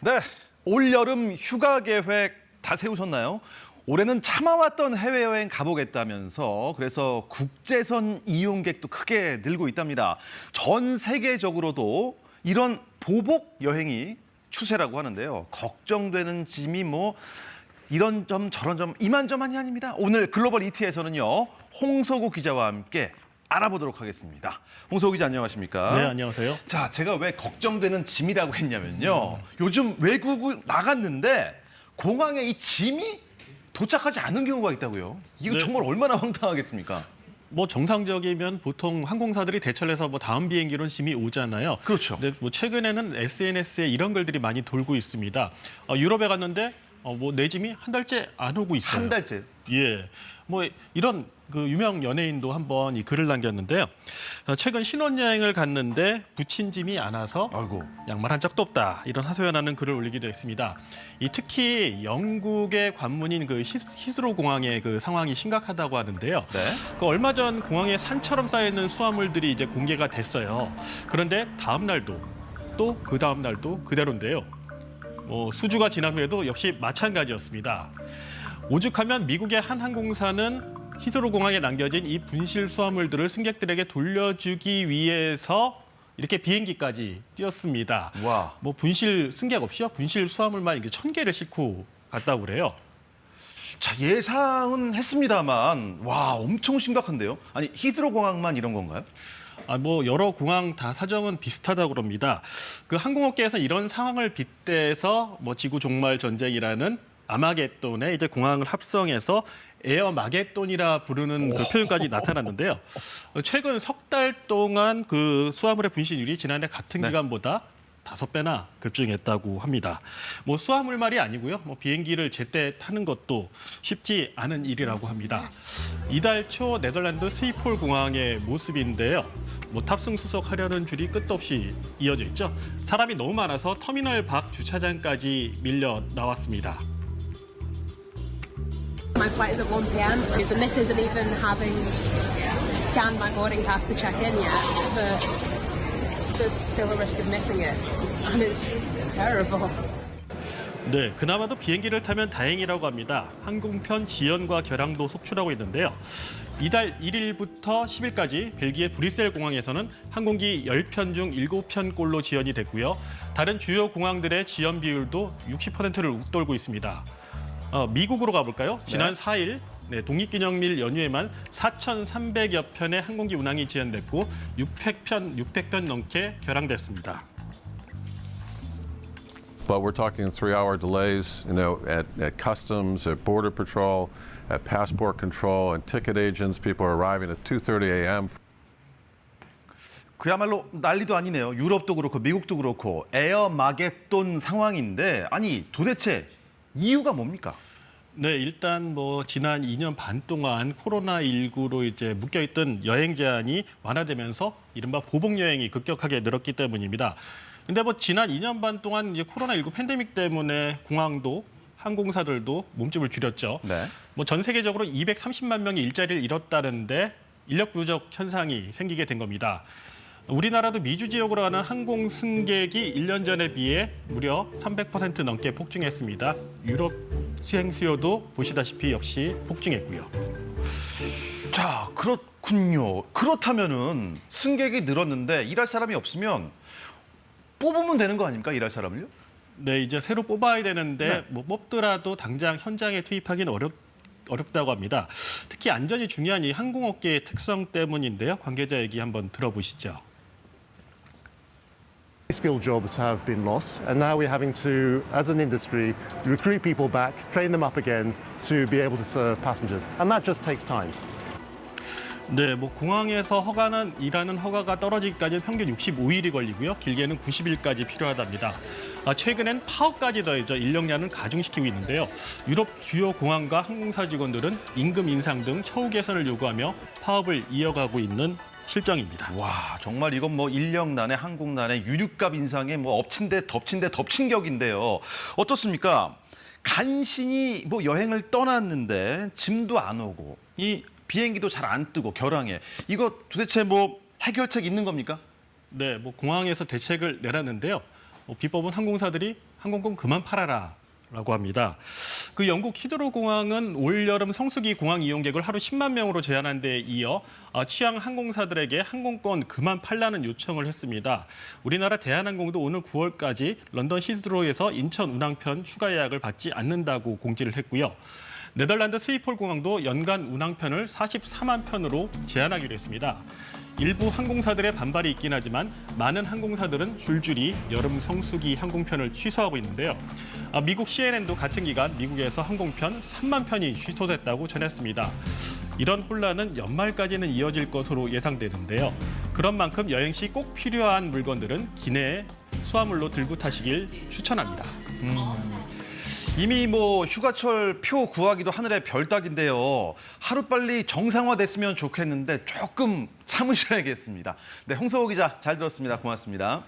네, 올여름 휴가 계획 다 세우셨나요? 올해는 참아왔던 해외여행 가보겠다면서 그래서 국제선 이용객도 크게 늘고 있답니다. 전 세계적으로도 이런 보복 여행이 추세라고 하는데요. 걱정되는 점이 이런 점 저런 점 이만저만이 아닙니다. 오늘 글로벌 ET에서는요. 홍석우 기자와 함께 알아보도록 하겠습니다. 홍석우 기자 안녕하십니까? 네, 안녕하세요. 자, 제가 왜 걱정되는 짐이라고 했냐면요. 요즘 외국을 나갔는데 공항에 이 짐이 도착하지 않은 경우가 있다고요. 이거 네. 정말 얼마나 황당하겠습니까? 정상적이면 보통 항공사들이 대처를 해서 다음 비행기로는 짐이 오잖아요. 그렇죠. 근데 최근에는 SNS에 이런 글들이 많이 돌고 있습니다. 유럽에 갔는데 내 짐이 한 달째 안 오고 있어요. 한 달째. 예. 이런 유명 연예인도 한번 이 글을 남겼는데요. 최근 신혼여행을 갔는데 붙인 짐이 안 와서 아이고. 양말 한 짝도 없다. 이런 하소연하는 글을 올리기도 했습니다. 특히 영국의 관문인 히스로 공항의 상황이 심각하다고 하는데요. 네. 얼마 전 공항에 산처럼 쌓여 있는 수화물들이 이제 공개가 됐어요. 그런데 다음 날도 또 그 다음 날도 그대로인데요. 수주가 지난 후에도 역시 마찬가지였습니다. 오죽하면 미국의 한 항공사는 히스로 공항에 남겨진 이 분실 수화물들을 승객들에게 돌려주기 위해서 이렇게 비행기까지 띄웠습니다. 와. 분실 승객 없이요? 분실 수화물만 1,000개를 싣고 갔다고 그래요. 자, 예상은 했습니다만 와, 엄청 심각한데요. 아니, 히드로 공항만 이런 건가요? 여러 공항 다 사정은 비슷하다고 그럽니다. 항공업계에서 이런 상황을 빗대서 지구 종말 전쟁이라는 아마겟돈에 이제 공항을 합성해서 에어 마겟돈이라 부르는 표현까지 나타났는데요. 최근 석 달 동안 수화물의 분실률이 지난해 같은 네. 기간보다 5배나 급증했다고 합니다. 수화물말이 아니고요. 비행기를 제때 타는 것도 쉽지 않은 일이라고 합니다. 이달 초 네덜란드 스히폴 공항의 모습인데요. 탑승 수속하려는 줄이 끝도 없이 이어져 있죠. 사람이 너무 많아서 터미널 밖 주차장까지 밀려 나왔습니다. My flight is at 1 p.m. and this isn't even having scanned my boarding pass to check in yet, but there's still a risk of missing it, and it's terrible. 네, 그나마도 비행기를 타면 다행이라고 합니다. 항공편 지연과 결항도 속출하고 있는데요. 이달 1일부터 10일까지 벨기에 브뤼셀 공항에서는 항공기 10편 중 7편꼴로 지연이 됐고요. 다른 주요 공항들의 지연 비율도 60%를 웃돌고 있습니다. 미국으로 가볼까요? 지난 4일 독립기념일 연휴에만 4,300여 편의 항공기 운항이 지연됐고 600편 넘게 결항됐습니다. But we're talking 3-hour delays, at customs, at border patrol, at passport control, and ticket agents. People are arriving at 2:30 a.m. 그야말로 난리도 아니네요. 유럽도 그렇고 미국도 그렇고 에어 마겟돈 상황인데 아니 도대체 이유가 뭡니까? 네, 일단 지난 2년 반 동안 코로나19로 이제 묶여있던 여행 제한이 완화되면서 이른바 보복 여행이 급격하게 늘었기 때문입니다. 근데 지난 2년 반 동안 이제 코로나19 팬데믹 때문에 공항도 항공사들도 몸집을 줄였죠. 네. 전 세계적으로 230만 명이 일자리를 잃었다는데 인력 부족 현상이 생기게 된 겁니다. 우리나라도 미주 지역으로 가는 항공 승객이 1년 전에 비해 무려 300% 넘게 폭증했습니다. 유럽 수행 수요도 보시다시피 역시 폭증했고요. 자, 그렇군요. 그렇다면은 승객이 늘었는데 일할 사람이 없으면 뽑으면 되는 거 아닙니까? 일할 사람을요? 네, 이제 새로 뽑아야 되는데 네. 뽑더라도 당장 현장에 투입하기는 어렵다고 합니다. 특히 안전이 중요한 이 항공업계의 특성 때문인데요. 관계자 얘기 한번 들어보시죠. Skilled jobs have been lost, and now we're having to, as an industry, recruit people back, train them up again to be able to serve passengers, and that just takes time. 네, 공항에서 일하는 허가가 떨어지기까지 평균 65일이 걸리고요. 길게는 90일까지 필요하답니다. 최근엔 파업까지 더해져 인력량을 가중시키고 있는데요. 유럽 주요 공항과 항공사 직원들은 임금 인상 등 처우 개선을 요구하며 파업을 이어가고 있는 실정입니다. 와, 정말 이건 인력난에 항공난에 유류값 인상에 엎친 데 덮친 데 덮친 격인데요. 어떻습니까? 간신히 여행을 떠났는데 짐도 안 오고 이 비행기도 잘 안 뜨고 결항해. 이거 도대체 해결책 있는 겁니까? 네, 공항에서 대책을 내놨는데요. 비법은 항공사들이 항공권 그만 팔아라. 라고 합니다. 그 영국 히드로 공항은 올 여름 성수기 공항 이용객을 하루 10만 명으로 제한한 데 이어 취항 항공사들에게 항공권 그만 팔라는 요청을 했습니다. 우리나라 대한항공도 오늘 9월까지 런던 히드로에서 인천 운항편 추가 예약을 받지 않는다고 공지를 했고요. 네덜란드 스위폴 공항도 연간 운항편을 44만 편으로 제한하기로 했습니다. 일부 항공사들의 반발이 있긴 하지만 많은 항공사들은 줄줄이 여름 성수기 항공편을 취소하고 있는데요. 미국 CNN도 같은 기간 미국에서 항공편 3만 편이 취소됐다고 전했습니다. 이런 혼란은 연말까지는 이어질 것으로 예상되는데요. 그런 만큼 여행 시 꼭 필요한 물건들은 기내에 수화물로 들고 타시길 추천합니다. 이미 휴가철 표 구하기도 하늘의 별 따기인데요. 하루빨리 정상화됐으면 좋겠는데 조금 참으셔야겠습니다. 네, 홍서호 기자 잘 들었습니다. 고맙습니다.